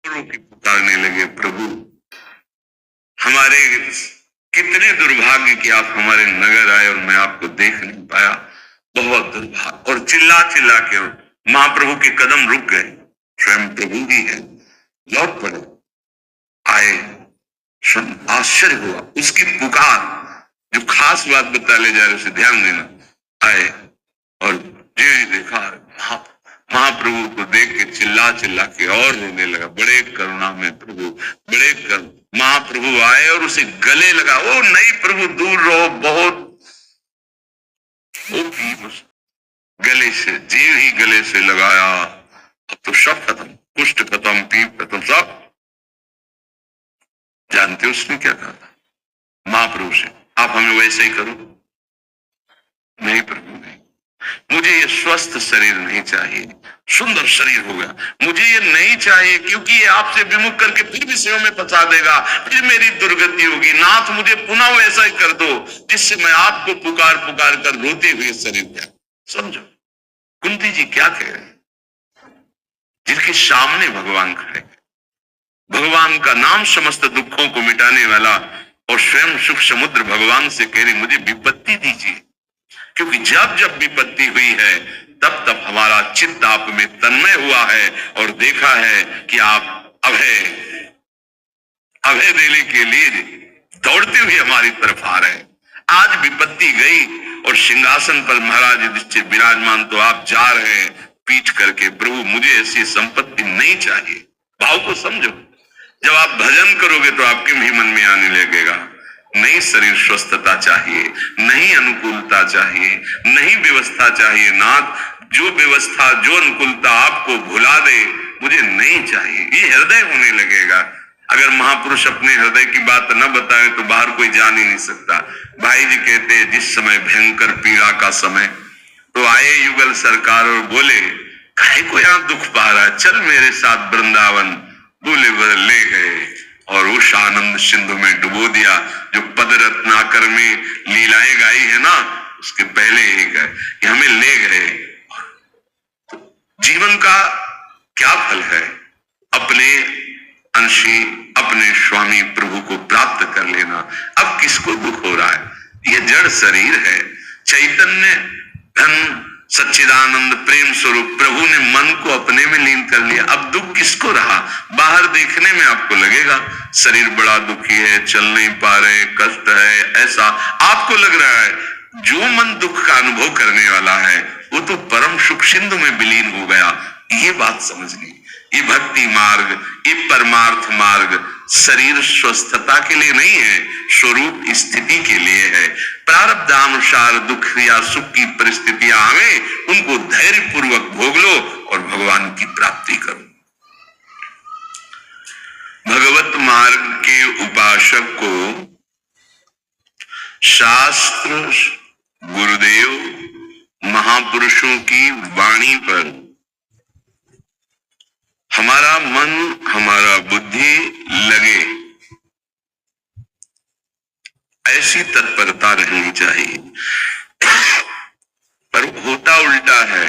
की पुकारने लगे, प्रभु हमारे कितने दुर्भाग्य कि आप हमारे नगर आए और मैं आपको देख नहीं पाया, बहुत दुर्भाग्य। और चिल्ला चिल्ला के महाप्रभु के कदम रुक गए, स्वयं प्रभु ही है, लौट पड़े, आए, सुन आश्चर्य हुआ उसकी पुकार। जो खास बात बता ले जा रहे उसे ध्यान देना। आए और जी देखा, महाप्रभु को देख के चिल्ला चिल्ला के और रोने लगा, बड़े करुणा में प्रभु, बड़े करुणा। महाप्रभु आए और उसे गले लगा, ओ नहीं प्रभु दूर रहो, बहुत गले से, जीव ही गले से लगाया। अब तो सब खत्म, कुष्ठ खत्म, पीप खत्म, सब। जानते उसने क्या कहा था महाप्रभु से? आप हमें वैसे ही करो। नहीं प्रभु नहीं, मुझे ये स्वस्थ शरीर नहीं चाहिए, सुंदर शरीर होगा, मुझे ये नहीं चाहिए, क्योंकि ये आपसे विमुख करके फिर विषयों में फंसा देगा, फिर मेरी दुर्गति होगी। नाथ मुझे पुनः वैसा ही कर दो जिससे मैं आपको पुकार पुकार कर रोते हुए शरीर त्याग। समझो कुंती जी क्या कह रहे हैं, जिनके सामने भगवान खड़े, भगवान का नाम समस्त दुखों को मिटाने वाला, और स्वयं सुख समुद्र भगवान से कह रही मुझे विपत्ति दीजिए, क्योंकि जब जब विपत्ति हुई है तब तब हमारा चित्त आप में तन्मय हुआ है और देखा है कि आप अभय अभय देने के लिए दौड़ते हुए हमारी तरफ आ रहे हैं। आज विपत्ति गई और सिंहासन पर महाराज युधिष्ठिर विराजमान, तो आप जा रहे हैं पीठ करके, प्रभु मुझे ऐसी संपत्ति नहीं चाहिए। भाव को समझो, जब आप भजन करोगे तो आपके भी मन में आने लगेगा, नहीं शरीर स्वस्थता चाहिए, नहीं अनुकूलता चाहिए, नहीं व्यवस्था चाहिए। नाथ जो व्यवस्था जो अनुकूलता आपको भुला दे मुझे नहीं चाहिए, ये हृदय होने लगेगा। अगर महापुरुष अपने हृदय की बात न बताए तो बाहर कोई जान ही नहीं सकता। भाई जी कहते हैं जिस समय भयंकर पीड़ा का समय, तो आए युगल सरकार और बोले काहे को यहाँ दुख पा रहा है, चल मेरे साथ वृंदावन। बोले ले गए और उस आनंद सिंधु में डुबो दिया। जो पद रत्नाकर में लीलाएं गाई है ना, उसके पहले ही गए कि हमें ले गए। जीवन का क्या फल है? अपने अंशी अपने स्वामी प्रभु को प्राप्त कर लेना। अब किसको दुख हो रहा है? ये जड़ शरीर है। चैतन्य धन सच्चिदानंद प्रेम स्वरूप प्रभु ने मन को अपने में लीन कर लिया। अब दुख किसको रहा? बाहर देखने में आपको लगेगा शरीर बड़ा दुखी है, चल नहीं पा रहे, कष्ट है, ऐसा आपको लग रहा है। जो मन दुख का अनुभव करने वाला है वो तो परम सुख सिंधु में विलीन हो गया। ये बात समझनी, ये भक्ति मार्ग, ये परमार्थ मार्ग शरीर स्वस्थता के लिए नहीं है, स्वरूप स्थिति के लिए है। प्रारब्धानुसार दुख या सुख की परिस्थितियां आवे, उनको धैर्य पूर्वक भोग लो और भगवान की प्राप्ति करो। भगवत मार्ग के उपासक को शास्त्र, गुरुदेव, महापुरुषों की वाणी पर हमारा मन हमारा बुद्धि लगे, ऐसी तत्परता रहनी चाहिए। पर होता उल्टा है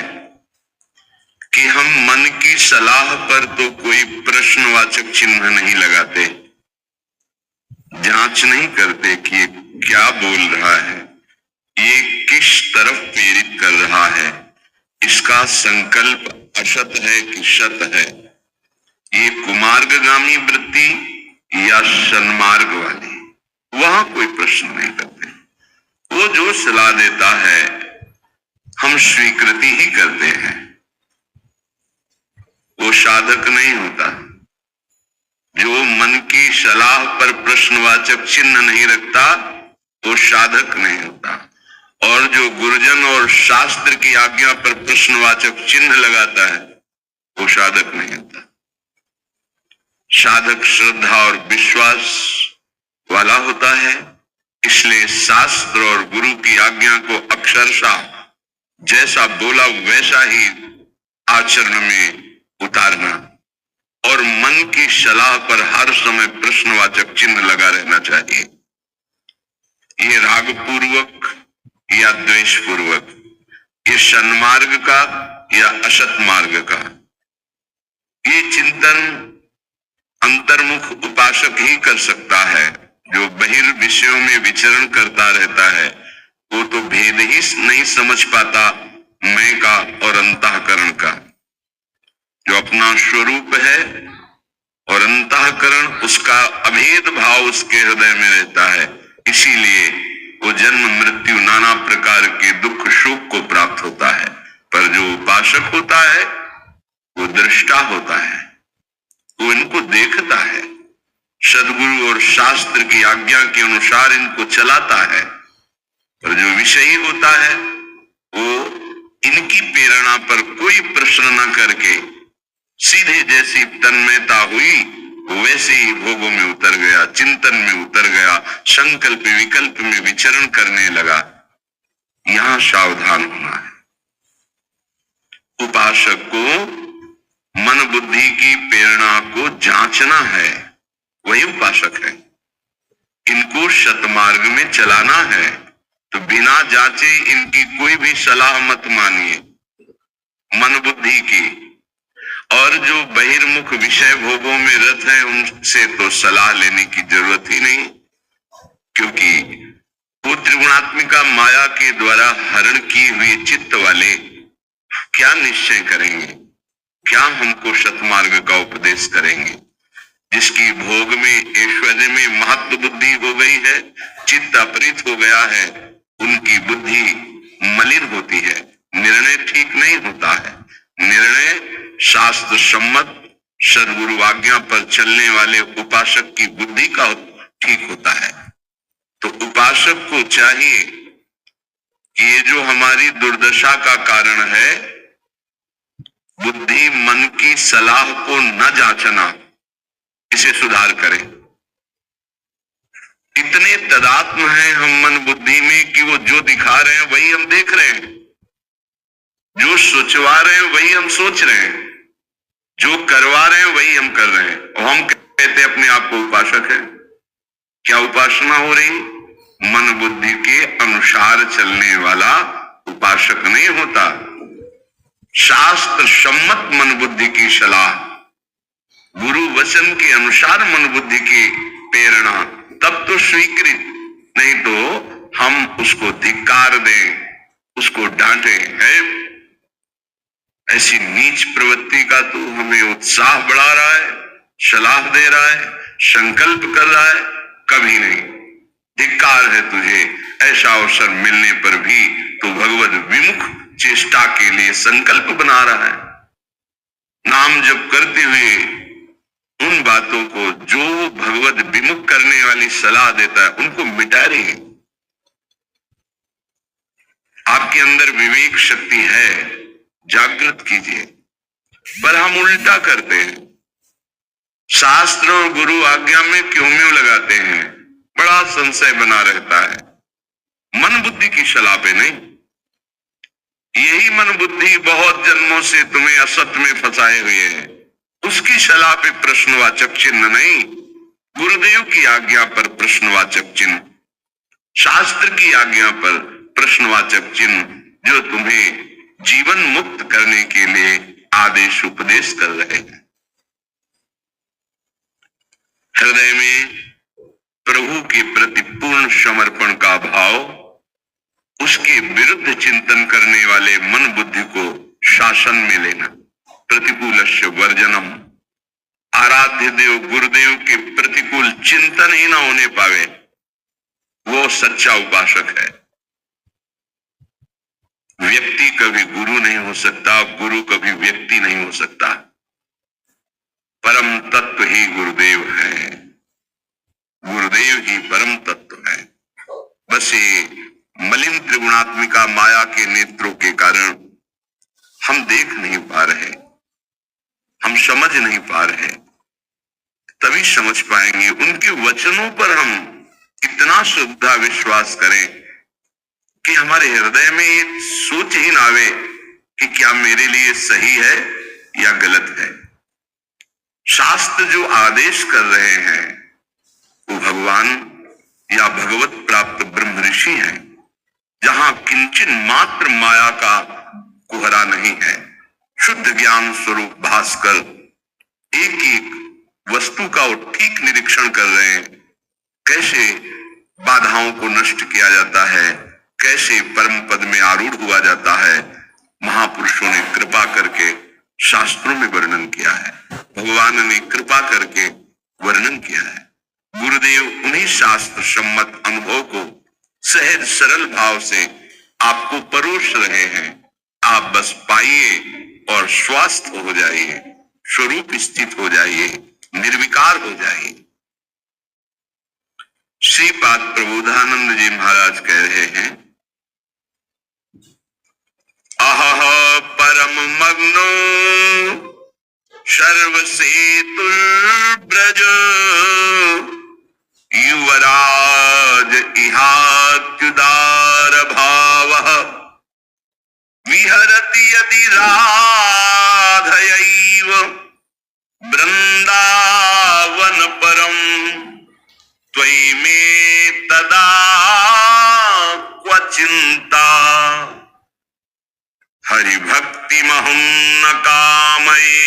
कि हम मन की सलाह पर तो कोई प्रश्नवाचक चिन्ह नहीं लगाते, जांच नहीं करते कि ये क्या बोल रहा है, ये किस तरफ प्रेरित कर रहा है, इसका संकल्प असत है कि सत है, ये कुमार्गगामी वृत्ति या सन्मार्ग वाली, वहां कोई प्रश्न नहीं करते। वो जो सलाह देता है हम स्वीकृति ही करते हैं, वो साधक नहीं होता। जो मन की सलाह पर प्रश्नवाचक चिन्ह नहीं रखता वो साधक नहीं होता, और जो गुरुजन और शास्त्र की आज्ञा पर प्रश्नवाचक चिन्ह लगाता है वो साधक नहीं होता। साधक श्रद्धा और विश्वास वाला होता है, इसलिए शास्त्र और गुरु की आज्ञा को अक्षरशः जैसा बोला वैसा ही आचरण में उतारना, और मन की सलाह पर हर समय प्रश्नवाचक चिन्ह लगा रहना चाहिए। ये राग पूर्वक या द्वेष पूर्वक, ये सन्मार्ग का या असत मार्ग का, ये चिंतन अंतर्मुख उपासक ही कर सकता है। जो बहिर्विषयों में विचरण करता रहता है वो तो भेद ही नहीं समझ पाता मैं का और अंतःकरण का। जो अपना स्वरूप है और अंतःकरण उसका अभेद भाव उसके हृदय में रहता है, इसीलिए वो जन्म मृत्यु नाना प्रकार के दुख शोक को प्राप्त होता है। पर जो उपासक होता है वो दृष्टा होता है, वो इनको देखता है, सदगुरु और शास्त्र की आज्ञा के अनुसार इनको चलाता है। पर जो विषयी होता है वो इनकी प्रेरणा पर कोई प्रश्न न करके सीधे जैसी तन्मयता हुई वैसे ही भोगों में उतर गया, चिंतन में उतर गया, संकल्प विकल्प में विचरण करने लगा। यहां सावधान होना है। उपासक को मन बुद्धि की प्रेरणा को जांचना है, वही उपासक है। इनको सतमार्ग में चलाना है, तो बिना जांचे इनकी कोई भी सलाह मत मानिए मन बुद्धि की। और जो बहिर्मुख विषय भोगों में रत है उनसे तो सलाह लेने की जरूरत ही नहीं, क्योंकि वो त्रिगुणात्मिका माया के द्वारा हरण किए हुए चित्त वाले क्या निश्चय करेंगे, क्या हमको सतमार्ग का उपदेश करेंगे। जिसकी भोग में ऐश्वर्य में महत्व बुद्धि हो गई है, चित्त अपरित हो गया है, उनकी बुद्धि मलिन होती है, निर्णय ठीक नहीं होता है। निर्णय शास्त्र सम्मत सदगुरु आज्ञा पर चलने वाले उपासक की बुद्धि का ठीक होता है। तो उपासक को चाहिए कि ये जो हमारी दुर्दशा का कारण है, बुद्धि मन की सलाह को न जांचना, इसे सुधार करें। इतने तदात्म हैं हम मन बुद्धि में कि वो जो दिखा रहे हैं वही हम देख रहे हैं, जो सोचवा रहे हैं वही हम सोच रहे हैं, जो करवा रहे हैं वही हम कर रहे हैं। और हम कहते हैं अपने आप को उपासक है। क्या उपासना हो रही? मन बुद्धि के अनुसार चलने वाला उपासक नहीं होता। शास्त्र सम्मत मन बुद्धि की सलाह, गुरु वचन के अनुसार मन बुद्धि की प्रेरणा, तब तो स्वीकृत, नहीं तो हम उसको धिक्कार दें, उसको डांटें। है ऐसी नीच प्रवृत्ति का तू हमें उत्साह बढ़ा रहा है, सलाह दे रहा है, संकल्प कर रहा है, कभी नहीं। धिक्कार है तुझे। ऐसा अवसर मिलने पर भी तू भगवत विमुख चेष्टा के लिए संकल्प बना रहा है। नाम जप करते हुए उन बातों को जो भगवत विमुख करने वाली सलाह देता है उनको मिटा रही। आपके अंदर विवेक शक्ति है, जागृत कीजिए। पर हम उल्टा करते हैं, शास्त्र और गुरु आज्ञा में क्यों लगाते हैं, बड़ा संशय बना रहता है। मन बुद्धि की सलाह पे नहीं। यही मन बुद्धि बहुत जन्मों से तुम्हें असत में फंसाए हुए है, उसकी सलाह पे प्रश्नवाचक चिन्ह नहीं, गुरुदेव की आज्ञा पर प्रश्नवाचक चिन्ह, शास्त्र की आज्ञा पर प्रश्नवाचक चिन्ह, जो तुम्हें जीवन मुक्त करने के लिए आदेश उपदेश कर रहे हैं। हृदय में प्रभु के प्रति पूर्ण समर्पण का भाव, उसके विरुद्ध चिंतन करने वाले मन बुद्धि को शासन में लेना, प्रतिकूलस्य वर्जनम। आराध्य देव गुरुदेव के प्रतिकूल चिंतन ही ना होने पावे, वो सच्चा उपासक है। व्यक्ति कभी गुरु नहीं हो सकता, गुरु कभी व्यक्ति नहीं हो सकता। परम तत्व ही गुरुदेव है, गुरुदेव ही परम तत्व है। बस ये मलिन त्रिगुणात्मिका माया के नेत्रों के कारण हम देख नहीं पा रहे, हम समझ नहीं पा रहे। तभी समझ पाएंगे। उनके वचनों पर हम इतना श्रद्धा विश्वास करें कि हमारे हृदय में ये सोच ही ना आवे कि क्या मेरे लिए सही है या गलत है। शास्त्र जो आदेश कर रहे हैं वो भगवान या भगवत प्राप्त ब्रह्म ऋषि हैं, जहां किंचन मात्र माया का कुहरा नहीं है। शुद्ध ज्ञान स्वरूप भास्कर एक एक वस्तु का वो ठीक निरीक्षण कर रहे हैं, कैसे बाधाओं को नष्ट किया जाता है, कैसे परम पद में आरूढ़ हुआ जाता है। महापुरुषों ने कृपा करके शास्त्रों में वर्णन किया है, भगवान ने कृपा करके वर्णन किया है। गुरुदेव उन्हीं शास्त्र सम्मत अनुभव को सहज सरल भाव से आपको परोस रहे हैं। आप बस पाइए और स्वस्थ हो जाइए, स्वरूप स्थित हो जाइए, निर्विकार हो जाइए। श्रीपाद प्रबोधानंद जी महाराज कह रहे हैं, अहह परम मग्नो सर्वसेतुर्ब्रज युवराज इहात्युदार भावः विहरति यदि राधयैव वृंदावन परम त्वयि मे तदा क्व चिंता हरि भक्ति महं न कामये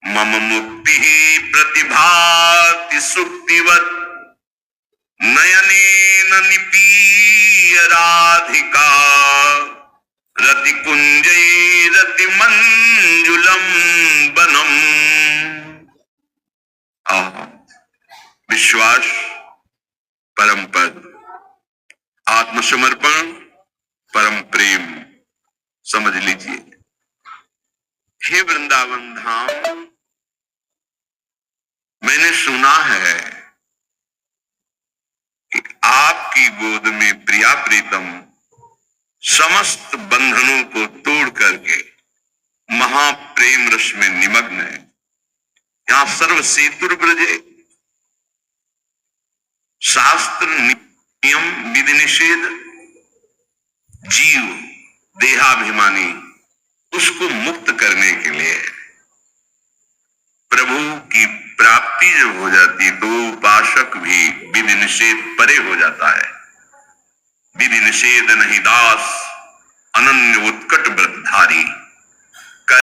मम मुक्ति प्रतिभाति सुक्तिवत् नयनेन निपीय राधिका रति कुंजै रति मंजुलम बनम। विश्वास, परम पद, आत्मसमर्पण, परम प्रेम, समझ लीजिए। हे वृंदावन धाम, मैंने सुना है कि आपकी गोद में प्रिया प्रीतम समस्त बंधनों को तोड़ करके महाप्रेम रस में निमग्न है। यहां सर्व सेतुर्ब्रजे, शास्त्र नियम विधि निषेध, जीव देहाभिमानी उसको मुक्त करने के लिए प्रभु की प्राप्ति जब हो जाती तो उपासक भी विधि निषेध परे हो जाता है। विधि निषेध नहीं दास अनन्य उत्कट व्रतधारी।